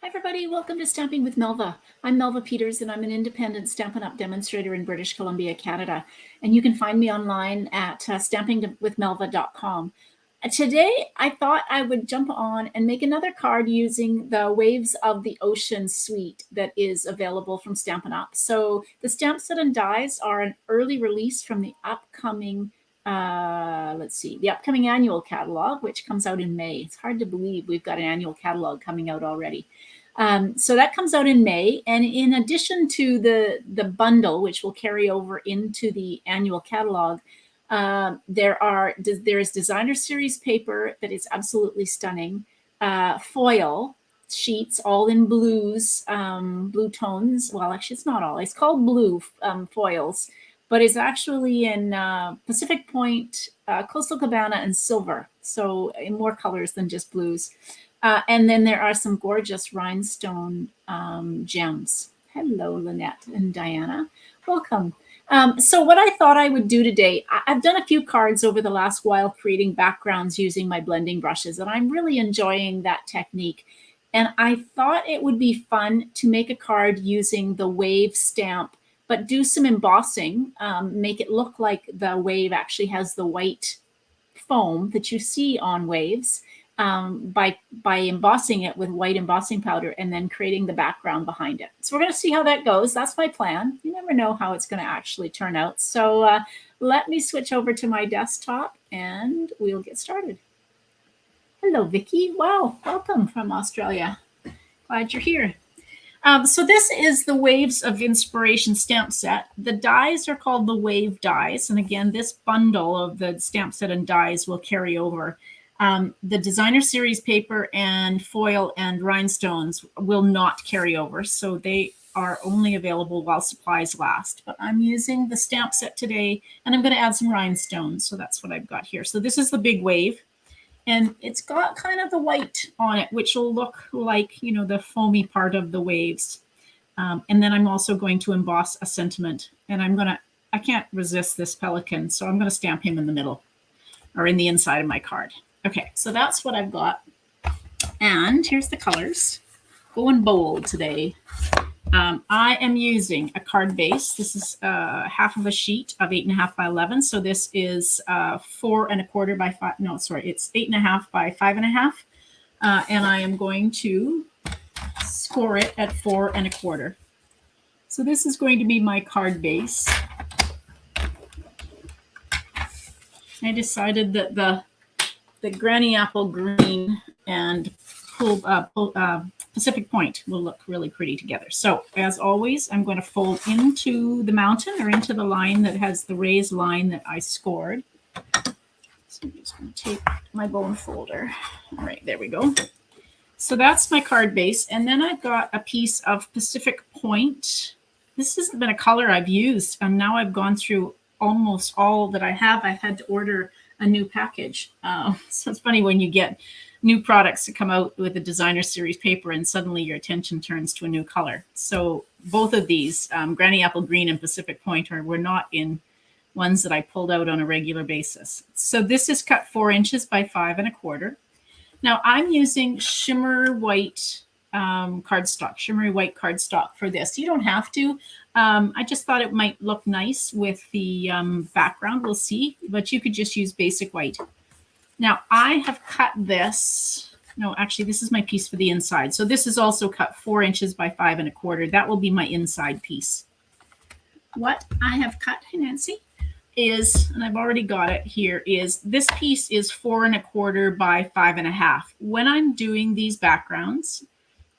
Hi everybody, welcome to Stamping with Melva. I'm Melva Peters and I'm an independent Stampin' Up! Demonstrator in British Columbia, Canada. And you can find me online at stampingwithmelva.com. Today, I thought I would jump on and make another card using the Waves of the Ocean suite that is available from Stampin' Up! So the stamp set and dies are an early release from the upcoming the upcoming annual catalog, which comes out in May. It's hard to believe we've got an annual catalog coming out already. So that comes out in May. And in addition to the bundle, which will carry over into the annual catalog, there is designer series paper that is absolutely stunning, foil sheets, all in blues, blue tones. Well, actually, it's not all. It's called blue foils, but it's actually in Pacific Point, Coastal Cabana, and silver. So in more colors than just blues. And then there are some gorgeous rhinestone gems. Hello, Lynette and Diana. Welcome. So what I thought I would do today, I've done a few cards over the last while creating backgrounds using my blending brushes, and I'm really enjoying that technique. And I thought it would be fun to make a card using the wave stamp, but do some embossing, make it look like the wave actually has the white foam that you see on waves. By embossing it with white embossing powder and then creating the background behind it. So we're going to see how that goes. That's my plan. You never know how it's going to actually turn out. So let me switch over to my desktop and we'll get started. Hello, Vicky. Wow, welcome from Australia. Glad you're here. So this is the Waves of Inspiration stamp set. The dies are called the Wave dies. And again, this bundle of the stamp set and dies will carry over. The designer series paper and foil and rhinestones will not carry over, so they are only available while supplies last. But I'm using the stamp set today, and I'm going to add some rhinestones, so that's what I've got here. So this is the big wave, and it's got kind of the white on it, which will look like, you know, the foamy part of the waves. And then I'm also going to emboss a sentiment, and I can't resist this pelican, so I'm going to stamp him in the middle, or in the inside of my card. Okay, so that's what I've got. And here's the colors. Going bold today. I am using a card base. This is half of a sheet of 8.5 by 11. So this is 4 1/4 by 5. No, sorry, it's 8.5 by 5.5. And I am going to score it at 4 1/4. So this is going to be my card base. I decided that the Granny Apple Green and Pacific Point will look really pretty together. So as always, I'm going to fold into the mountain or into the line that has the raised line that I scored. So I'm just going to take my bone folder. All right, there we go. So that's my card base. And then I've got a piece of Pacific Point. This hasn't been a color I've used, and now I've gone through almost all that I have. I've had to order a new package. So it's funny when you get new products to come out with a designer series paper and suddenly your attention turns to a new color. So both of these, Granny Apple Green and Pacific Point, were not in ones that I pulled out on a regular basis. So this is cut 4 inches by 5 1/4. Now I'm using shimmer white cardstock, shimmery white cardstock for this. You don't have to. I just thought it might look nice with the background. We'll see, but you could just use basic white. Now I have cut this. No, actually, this is my piece for the inside. So this is also cut 4 inches by 5 1/4. That will be my inside piece. What I have cut, hey Nancy, is, and I've already got it here, is this piece is 4 1/4 by 5 1/2. When I'm doing these backgrounds,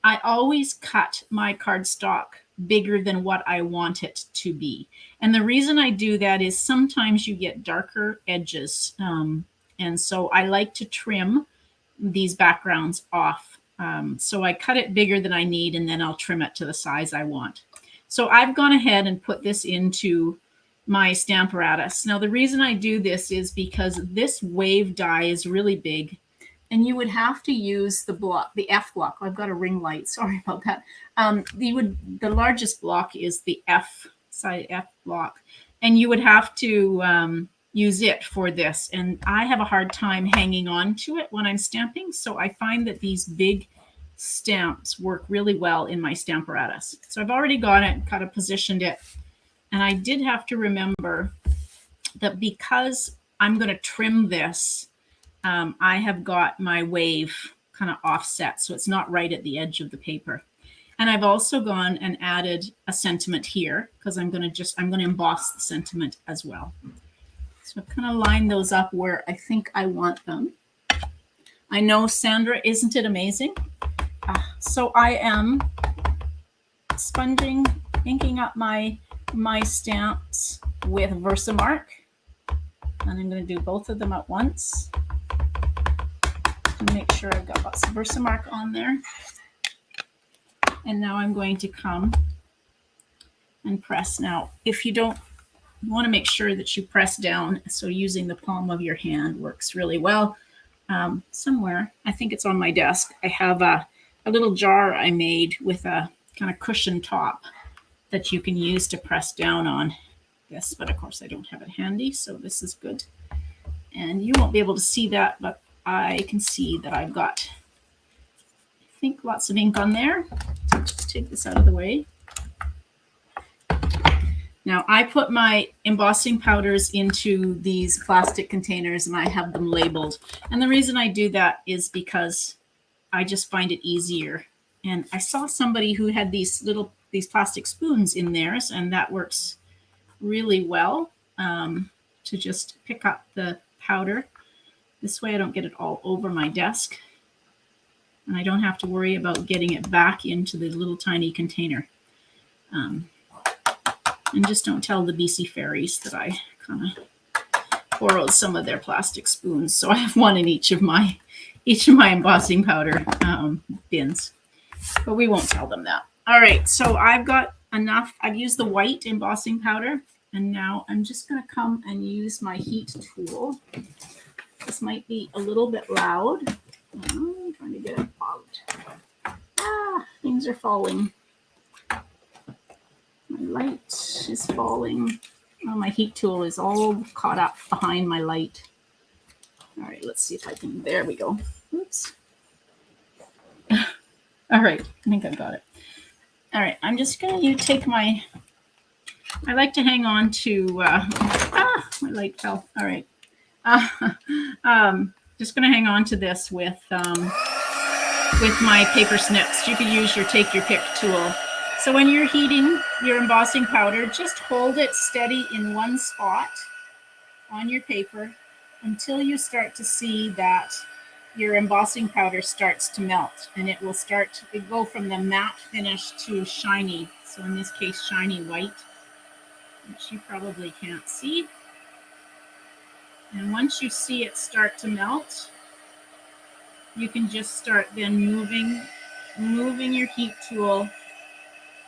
I always cut my cardstock bigger than what I want it to be. And the reason I do that is sometimes you get darker edges. And so I like to trim these backgrounds off. So I cut it bigger than I need, and then I'll trim it to the size I want. So I've gone ahead and put this into my Stamparatus. Now the reason I do this is because this wave die is really big. And you would have to use the block, the F block. I've got a ring light. Sorry about that. The largest block is the F block, and you would have to use it for this. And I have a hard time hanging on to it when I'm stamping. So I find that these big stamps work really well in my Stamparatus. So I've already got it, kind of positioned it. And I did have to remember that because I'm going to trim this, I have got my wave kind of offset, so it's not right at the edge of the paper. And I've also gone and added a sentiment here because I'm going to emboss the sentiment as well. So I've kind of lined those up where I think I want them. I know, Sandra, isn't it amazing? So I am sponging, inking up my stamps with Versamark. And I'm going to do both of them at once. And make sure I've got lots of Versamark on there. And now I'm going to come and press. Now, if you don't, you want to make sure that you press down. So using the palm of your hand works really well. Somewhere, I think it's on my desk, I have a little jar I made with a kind of cushion top that you can use to press down on this. But of course, I don't have it handy, so this is good. And you won't be able to see that, but I can see that I've got, I think, lots of ink on there. So just take this out of the way. Now, I put my embossing powders into these plastic containers and I have them labeled. And the reason I do that is because I just find it easier. And I saw somebody who had these plastic spoons in theirs, and that works really well to just pick up the powder. This way I don't get it all over my desk. And I don't have to worry about getting it back into the little tiny container. And just don't tell the BC Fairies that I kind of borrowed some of their plastic spoons. So I have one in each of my embossing powder bins. But we won't tell them that. All right, so I've got enough. I've used the white embossing powder. And now I'm just going to come and use my heat tool. This might be a little bit loud. I'm trying to get it out. Things are falling. My light is falling. Oh, my heat tool is all caught up behind my light. All right, let's see if I can. There we go. Oops. All right, I think I've got it. All right, I'm just going to take my. I like to hang on to. My light fell. All right. Just going to hang on to this with my paper snips. You can use your take your pick tool. So when you're heating your embossing powder, just hold it steady in one spot on your paper until you start to see that your embossing powder starts to melt, and it will start to go from the matte finish to shiny. So in this case, shiny white, which you probably can't see. And once you see it start to melt, you can just start then moving your heat tool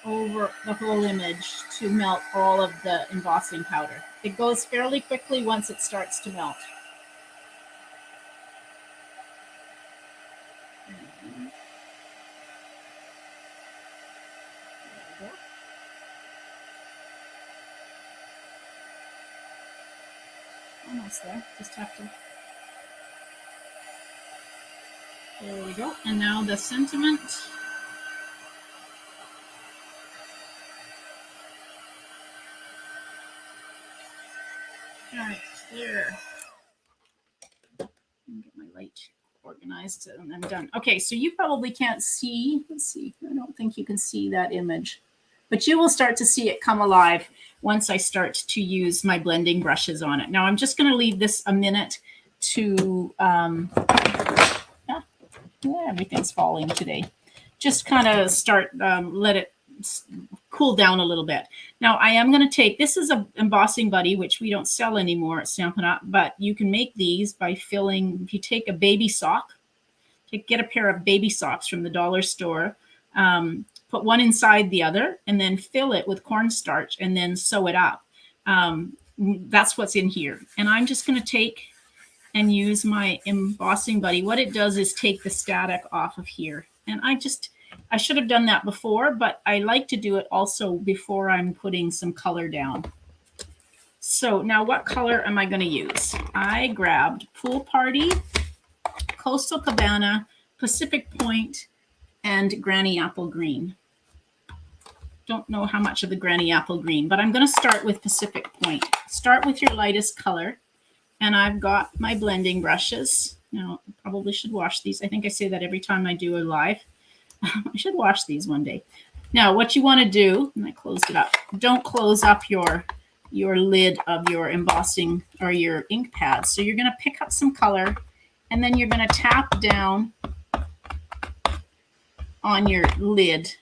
over the whole image to melt all of the embossing powder. It goes fairly quickly once it starts to melt. Almost there. Just have to. There we go. And now the sentiment. All right, there. Get my light organized and I'm done. Okay, so you probably can't see. Let's see. I don't think you can see that image, but you will start to see it come alive once I start to use my blending brushes on it. Now I'm just going to leave this a minute to. Everything's falling today. Just kind of start, let it cool down a little bit. Now I am going to take, this is a embossing buddy, which we don't sell anymore at Stampin' Up, but you can make these by filling, if you take a baby sock, get a pair of baby socks from the dollar store, put one inside the other, and then fill it with cornstarch and then sew it up. That's what's in here. And I'm just going to take and use my embossing buddy. What it does is take the static off of here. And I should have done that before, but I like to do it also before I'm putting some color down. So now what color am I going to use? I grabbed Pool Party, Coastal Cabana, Pacific Point, and Granny Apple Green. Don't know how much of the Granny Apple Green, but I'm going to start with Pacific Point. Start with your lightest color. And I've got my blending brushes. Now, I probably should wash these. I think I say that every time I do a live. I should wash these one day. Now, what you want to do, and I closed it up, don't close up your lid of your embossing or your ink pad. So you're going to pick up some color, and then you're going to tap down on your lid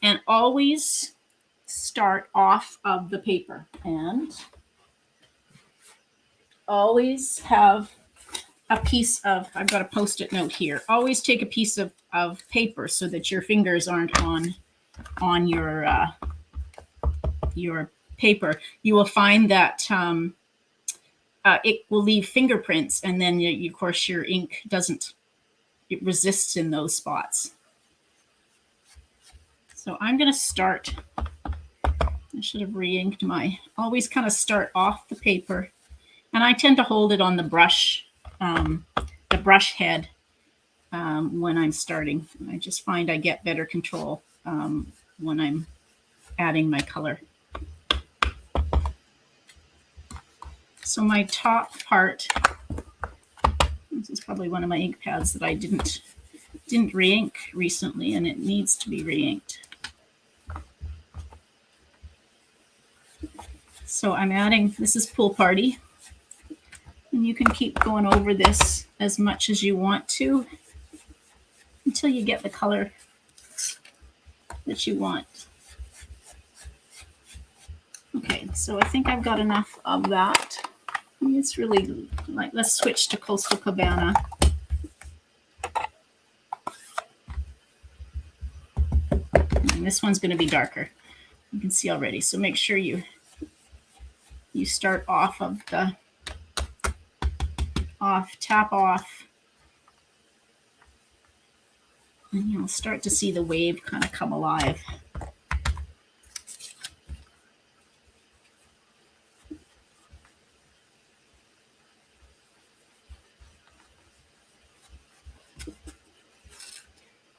and always start off of the paper. And always have a piece of, I've got a Post-it note here. Always take a piece of paper so that your fingers aren't on your paper. You will find that it will leave fingerprints, and then of course your ink doesn't, it resists in those spots. So I'm going to start, I should have re-inked always kind of start off the paper. And I tend to hold it on the brush head when I'm starting. I just find I get better control when I'm adding my color. So my top part, this is probably one of my ink pads that I didn't re-ink recently, and it needs to be re-inked. So I'm adding, this is Pool Party. And you can keep going over this as much as you want to until you get the color that you want. Okay, so I think I've got enough of that. It's really like, let's switch to Coastal Cabana. And this one's going to be darker. You can see already. So make sure you start off of the tap off, and you'll start to see the wave kind of come alive.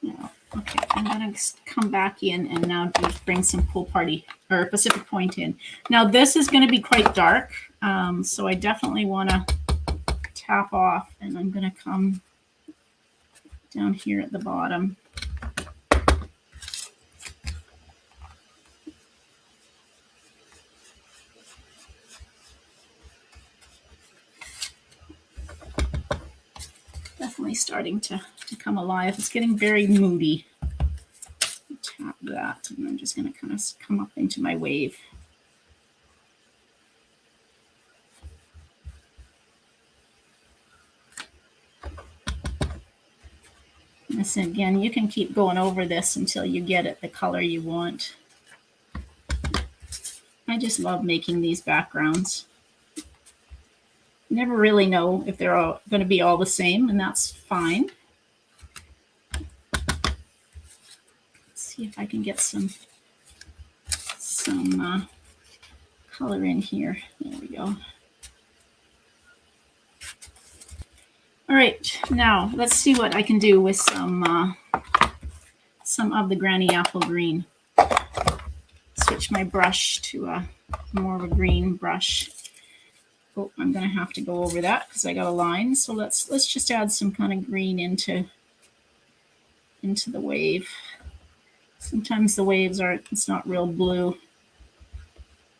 Now, okay, I'm going to come back in and now just bring some Pool Party or Pacific Point in. Now this is going to be quite dark, so I definitely want to tap off, and I'm going to come down here at the bottom. Definitely starting to come alive. It's getting very moody. Tap that, and I'm just going to kind of come up into my wave. This again, you can keep going over this until you get it the color you want. I just love making these backgrounds. You never really know if they're all going to be all the same, and that's fine. Let's see if I can get some color in here. There we go. All right, now let's see what I can do with some of the Granny Apple Green. Switch my brush to a more of a green brush. Oh, I'm going to have to go over that because I got a line. So let's just add some kind of green into the wave. Sometimes the waves it's not real blue.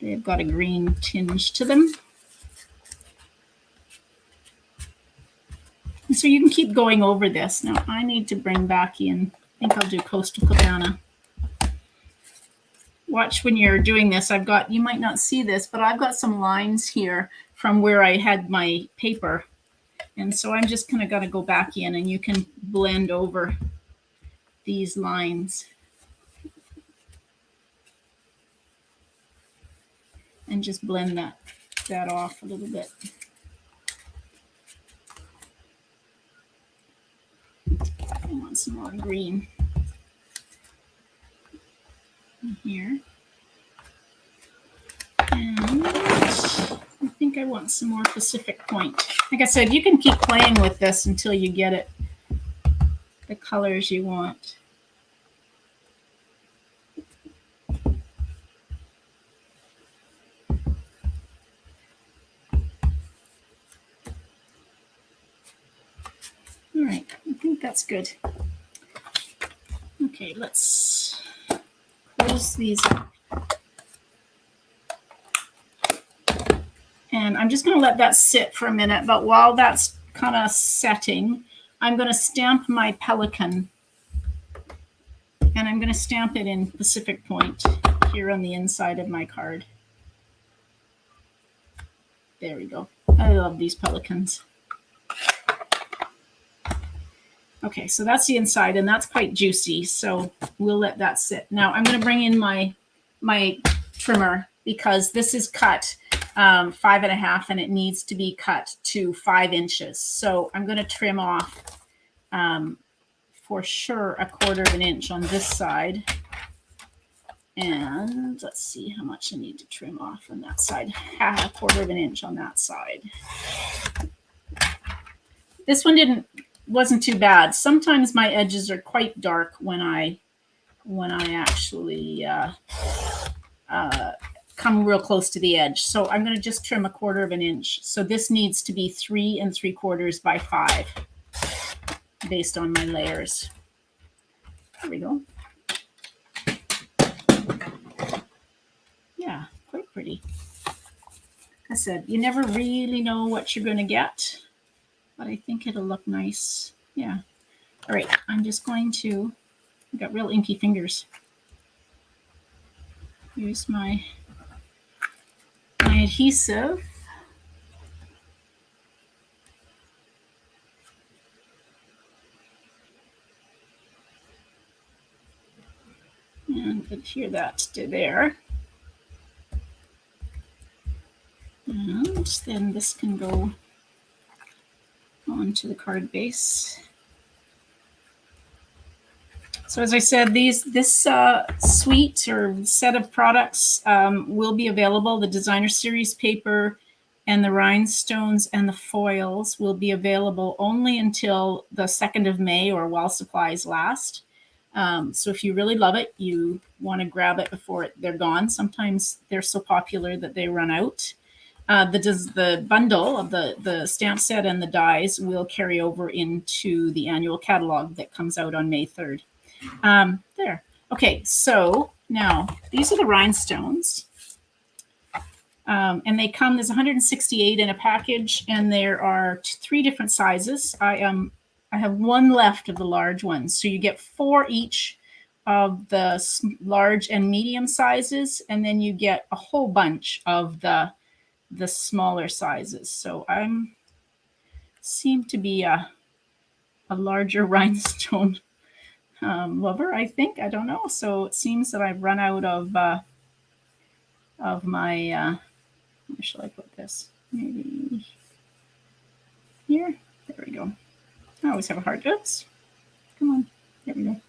They've got a green tinge to them. And so you can keep going over this. Now I need to bring back in, I think I'll do Coastal Cabana. Watch when you're doing this. You might not see this, but I've got some lines here from where I had my paper. And so I'm just kind of got to go back in, and you can blend over these lines. And just blend that off a little bit. I want some more green in here. And I think I want some more Pacific Point. Like I said, you can keep playing with this until you get it the colors you want. that's good. Okay, let's close these up. And I'm just going to let that sit for a minute, but while that's kind of setting, I'm going to stamp my pelican. And I'm going to stamp it in Pacific Point here on the inside of my card. There we go. I love these pelicans. Okay, so that's the inside, and that's quite juicy, so we'll let that sit. Now I'm going to bring in my trimmer, because this is cut 5.5, and it needs to be cut to 5 inches. So I'm going to trim off for sure 1/4 inch on this side. And let's see how much I need to trim off on that side. 1/4 inch on that side. This one wasn't too bad. Sometimes my edges are quite dark when I actually come real close to the edge. So I'm going to just trim 1/4 inch. So this needs to be 3 3/4 by 5 based on my layers. There we go. Yeah, quite pretty. Like I said, you never really know what you're going to get, but I think it'll look nice. Yeah. All right, I'm just going to, I've got real inky fingers. Use my adhesive. And adhere that to there. And then this can go onto the card base. So as I said, this suite or set of products will be available. The Designer Series paper and the Rhinestones and the foils will be available only until the 2nd of May, or while supplies last. So if you really love it, you want to grab it before they're gone. Sometimes they're so popular that they run out. The bundle of the stamp set and the dies will carry over into the annual catalog that comes out on May 3rd. There. Okay, so now these are the Rhinestones. And they come, there's 168 in a package, and there are 3 different sizes. I have 1 left of the large ones. So you get 4 each of the large and medium sizes, and then you get a whole bunch of the smaller sizes. So seem to be a larger rhinestone lover, I think. I don't know. So it seems that I've run out of my, where shall I put this? Maybe here. There we go. I always have a hard, oops. Come on. There we go.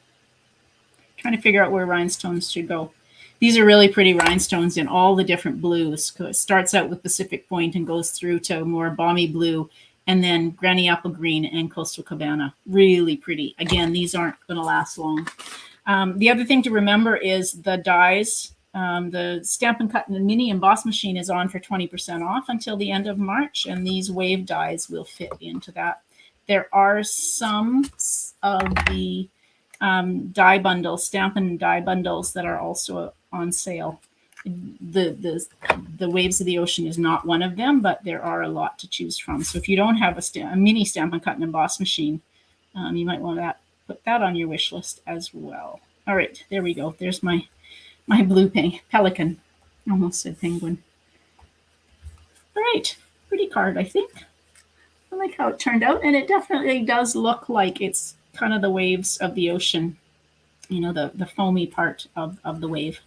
Trying to figure out where rhinestones should go. These are really pretty rhinestones in all the different blues. It starts out with Pacific Point and goes through to more balmy blue, and then Granny Apple Green and Coastal Cabana. Really pretty. Again, these aren't going to last long. The other thing to remember is the dies. The Stampin' Cut and Mini Emboss machine is on for 20% off until the end of March, and these wave dies will fit into that. There are some of the die bundles, Stampin' die bundles, that are also on sale. The Waves of the Ocean is not one of them, but there are a lot to choose from. So if you don't have a mini Stampin' Cut and Emboss machine, you might want to put that on your wish list as well. All right, there we go. There's my blue pelican. Almost said penguin. All right, pretty card, I think. I like how it turned out, and it definitely does look like it's kind of the waves of the ocean, you know, the foamy part of the wave.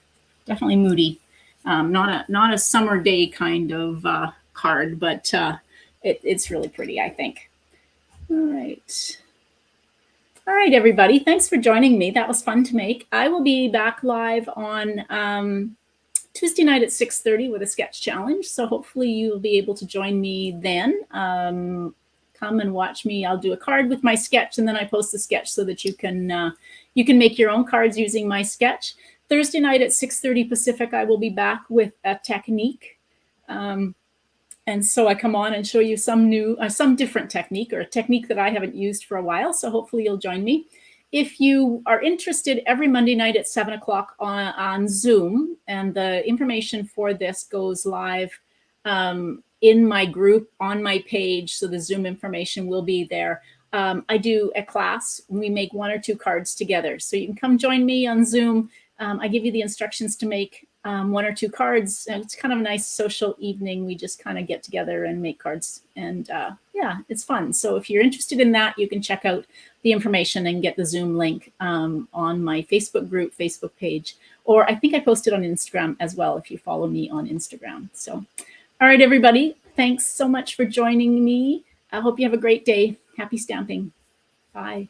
Definitely moody. Not a summer day kind of card, but it's really pretty, I think. All right. All right, everybody. Thanks for joining me. That was fun to make. I will be back live on Tuesday night at 6:30 with a sketch challenge. So hopefully you'll be able to join me then. Come and watch me. I'll do a card with my sketch, and then I post the sketch so that you can make your own cards using my sketch. Thursday night at 6:30 Pacific, I will be back with a technique. And And so I come on and show you some new, some different technique, or a technique that I haven't used for a while. So hopefully you'll join me. If you are interested, every Monday night at 7 o'clock on Zoom, and the information for this goes live in my group on my page. So the Zoom information will be there. I do a class. We make 1 or 2 cards together. So you can come join me on Zoom. I give you the instructions to make 1 or 2 cards. And it's kind of a nice social evening. We just kind of get together and make cards. And yeah, it's fun. So if you're interested in that, you can check out the information and get the Zoom link on my Facebook group, Facebook page. Or I think I posted on Instagram as well if you follow me on Instagram. So, all right, everybody. Thanks so much for joining me. I hope you have a great day. Happy stamping. Bye.